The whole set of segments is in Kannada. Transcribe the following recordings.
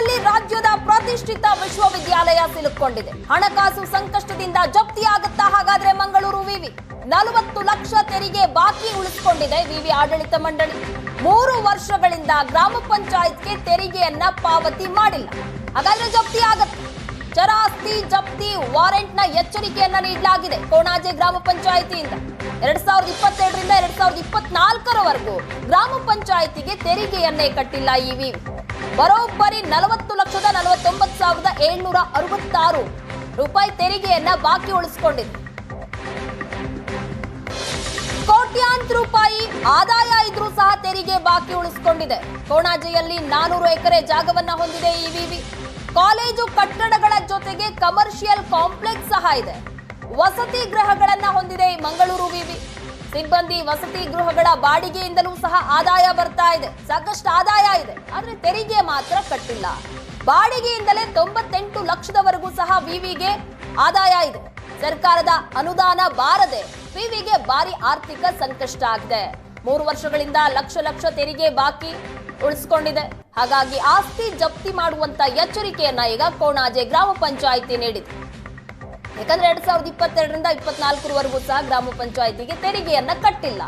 ಮುಳುಗಲ್ಲಿ ರಾಜ್ಯದ ಪ್ರತಿಷ್ಠಿತ ವಿಶ್ವವಿದ್ಯಾಲಯ ಸಿಲುಕೊಂಡಿದೆ. ಹಣಕಾಸು ಸಂಕಷ್ಟದಿಂದ ಜಪ್ತಿಯಾಗುತ್ತಾ ಹಾಗಾದ್ರೆ ಮಂಗಳೂರು ವಿವಿ? 40 ಲಕ್ಷ ತೆರಿಗೆ ಬಾಕಿ ಉಳಿಸಿಕೊಂಡಿದೆ ವಿವಿ ಆಡಳಿತ ಮಂಡಳಿ. 3 ವರ್ಷಗಳಿಂದ ಗ್ರಾಮ ಪಂಚಾಯತ್ಗೆ ತೆರಿಗೆಯನ್ನ ಪಾವತಿ ಮಾಡಿಲ್ಲ. ಹಾಗಾದ್ರೆ ಜಪ್ತಿ ಆಗತ್ತೆ. ಚರಾಸ್ತಿ ಜಪ್ತಿ ವಾರೆಂಟ್ನ ಎಚ್ಚರಿಕೆಯನ್ನ ನೀಡಲಾಗಿದೆ ಕೊಣಾಜೆ ಗ್ರಾಮ ಪಂಚಾಯಿತಿಯಿಂದ. 2022ರಿಂದ 2024ರವರೆಗೂ ಗ್ರಾಮ ಪಂಚಾಯಿತಿಗೆ ತೆರಿಗೆಯನ್ನೇ ಕಟ್ಟಿಲ್ಲ ಈ ವಿವಿ. ಬರೋಬ್ಬರಿ 40,49,766 ರೂಪಾಯಿ ತೆರಿಗೆಯನ್ನ ಬಾಕಿ ಉಳಿಸಿಕೊಂಡಿದೆ. ಕೋಟ್ಯಾಂತರ ರೂಪಾಯಿ ಆದಾಯ ಇದ್ರೂ ಸಹ ತೆರಿಗೆ ಬಾಕಿ ಉಳಿಸಿಕೊಂಡಿದೆ. ಕೊಣಾಜೆಯಲ್ಲಿ 400 ಎಕರೆ ಜಾಗವನ್ನ ಹೊಂದಿದೆ ಈ ವಿವಿ. ಕಾಲೇಜು ಕಟ್ಟಡಗಳ ಜೊತೆಗೆ ಕಮರ್ಷಿಯಲ್ ಕಾಂಪ್ಲೆಕ್ಸ್ ಸಹ ಇದೆ. ವಸತಿ ಗೃಹಗಳನ್ನ ಹೊಂದಿದೆ ಈ ಮಂಗಳೂರು ವಿವಿ. ಸಿಬ್ಬಂದಿ ವಸತಿ ಗೃಹಗಳ ಬಾಡಿಗೆಯಿಂದಲೂ ಸಹ ಆದಾಯ ಬರ್ತಾ ಇದೆ. ಸಾಕಷ್ಟು ಆದಾಯ ಇದೆ, ಆದ್ರೆ ತೆರಿಗೆ ಮಾತ್ರ ಕಟ್ಟಿಲ್ಲ. ಬಾಡಿಗೆಯಿಂದಲೇ 98 ಲಕ್ಷದವರೆಗೂ ಸಹ ವಿವಿಗೆ ಆದಾಯ ಇದೆ. ಸರ್ಕಾರದ ಅನುದಾನ ಬಾರದೆ ವಿವಿಗೆ ಭಾರಿ ಆರ್ಥಿಕ ಸಂಕಷ್ಟ ಆಗಿದೆ. 3 ವರ್ಷಗಳಿಂದ ಲಕ್ಷ ತೆರಿಗೆ ಬಾಕಿ ಉಳಿಸಿಕೊಂಡಿದೆ. ಹಾಗಾಗಿ ಆಸ್ತಿ ಜಪ್ತಿ ಮಾಡುವಂತ ಎಚ್ಚರಿಕೆಯನ್ನ ಈಗ ಕೊಣಾಜೆ ಗ್ರಾಮ ಪಂಚಾಯಿತಿ ನೀಡಿದೆ. ಯಾಕಂದ್ರೆ 2022ರಿಂದ 2024ರವರೆಗೂ ಸಹ ಗ್ರಾಮ ಪಂಚಾಯಿತಿಗೆ ತೆರಿಗೆಯನ್ನ ಕಟ್ಟಿಲ್ಲ.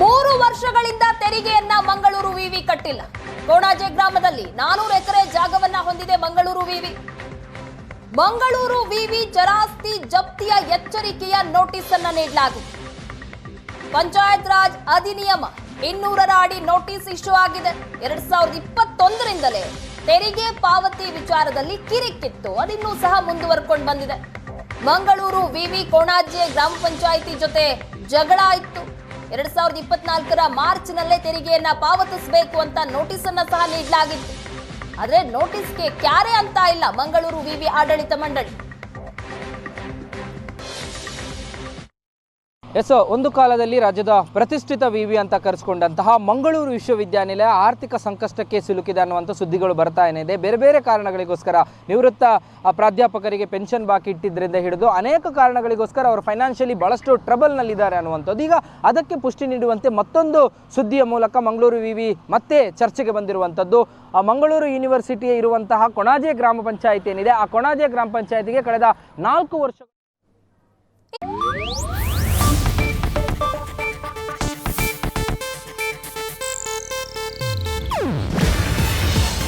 ಮೂರು ವರ್ಷಗಳಿಂದ ತೆರಿಗೆಯನ್ನ ಮಂಗಳೂರು ವಿವಿ ಕಟ್ಟಿಲ್ಲ. ಕೊಣಾಜೆ ಗ್ರಾಮದಲ್ಲಿ 400 ಎಕರೆ ಜಾಗವನ್ನ ಹೊಂದಿದೆ ಮಂಗಳೂರು ವಿವಿ. ಮಂಗಳೂರು ವಿವಿ ಚರಾಸ್ತಿ ಜಪ್ತಿಯ ಎಚ್ಚರಿಕೆಯ ನೋಟಿಸ್ ಅನ್ನ ನೀಡಲಾಗಿದೆ. ಪಂಚಾಯತ್ ರಾಜ್ ಅಧಿನಿಯಮ 200ರ ಅಡಿ ನೋಟಿಸ್ ಇಶ್ಯೂ ಆಗಿದೆ. 2021ರಿಂದಲೇ ತೆರಿಗೆ ಪಾವತಿ ವಿಚಾರದಲ್ಲಿ ಕಿರಿಕಿತ್ತು, ಅದಿನ್ನೂ ಸಹ ಮುಂದುವರ್ಕೊಂಡು ಬಂದಿದೆ. ಮಂಗಳೂರು ವಿವಿ ಕೊಣಾಜೆ ಗ್ರಾಮ ಪಂಚಾಯಿತಿ ಜೊತೆ ಜಗಳ ಇತ್ತು. 2024ರ ಮಾರ್ಚ್ನಲ್ಲೇ ತೆರಿಗೆಯನ್ನ ಪಾವತಿಸಬೇಕು ಅಂತ ನೋಟಿಸ್ ಅನ್ನ ಸಹ ನೀಡಲಾಗಿತ್ತು. ಆದ್ರೆ ನೋಟಿಸ್ಗೆ ಕ್ಯಾರೆ ಅಂತ ಇಲ್ಲ ಮಂಗಳೂರು ವಿವಿ ಆಡಳಿತ ಮಂಡಳಿ. ಒಂದು ಕಾಲದಲ್ಲಿ ರಾಜ್ಯದ ಪ್ರತಿಷ್ಠಿತ ವಿವಿ ಅಂತ ಕರೆಸಿಕೊಂಡಂತಹ ಮಂಗಳೂರು ವಿಶ್ವವಿದ್ಯಾನಿಲಯ ಆರ್ಥಿಕ ಸಂಕಷ್ಟಕ್ಕೆ ಸಿಲುಕಿದೆ ಅನ್ನುವಂಥ ಸುದ್ದಿಗಳು ಬರ್ತಾ ಇದೆ. ಬೇರೆ ಬೇರೆ ಕಾರಣಗಳಿಗೋಸ್ಕರ ನಿವೃತ್ತ ಪ್ರಾಧ್ಯಾಪಕರಿಗೆ ಪೆನ್ಷನ್ ಬಾಕಿ ಇಟ್ಟಿದ್ದರಿಂದ ಹಿಡಿದು ಅನೇಕ ಕಾರಣಗಳಿಗೋಸ್ಕರ ಅವರು ಫೈನಾನ್ಷಿಯಲಿ ಬಹಳಷ್ಟು ಟ್ರಬಲ್ನಲ್ಲಿದ್ದಾರೆ ಅನ್ನುವಂಥದ್ದು. ಈಗ ಅದಕ್ಕೆ ಪುಷ್ಟಿ ನೀಡುವಂತೆ ಮತ್ತೊಂದು ಸುದ್ದಿಯ ಮೂಲಕ ಮಂಗಳೂರು ವಿವಿ ಮತ್ತೆ ಚರ್ಚೆಗೆ ಬಂದಿರುವಂಥದ್ದು. ಮಂಗಳೂರು ಯೂನಿವರ್ಸಿಟಿ ಇರುವಂತಹ ಕೊಣಾಜೆ ಗ್ರಾಮ ಪಂಚಾಯಿತಿ ಏನಿದೆ, ಆ ಕೊಣಾಜೆ ಗ್ರಾಮ ಪಂಚಾಯಿತಿಗೆ ಕಳೆದ 4 ವರ್ಷ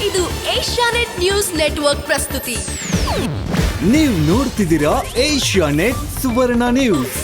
ಇದು ಏಷ್ಯಾನೆಟ್ ನ್ಯೂಸ್ ನೆಟ್ವರ್ಕ್ ಪ್ರಸ್ತುತಿ. ನೀವು ನೋಡ್ತಿದ್ದೀರಾ ಏಷ್ಯಾನೆಟ್ ಸುವರ್ಣ ನ್ಯೂಸ್.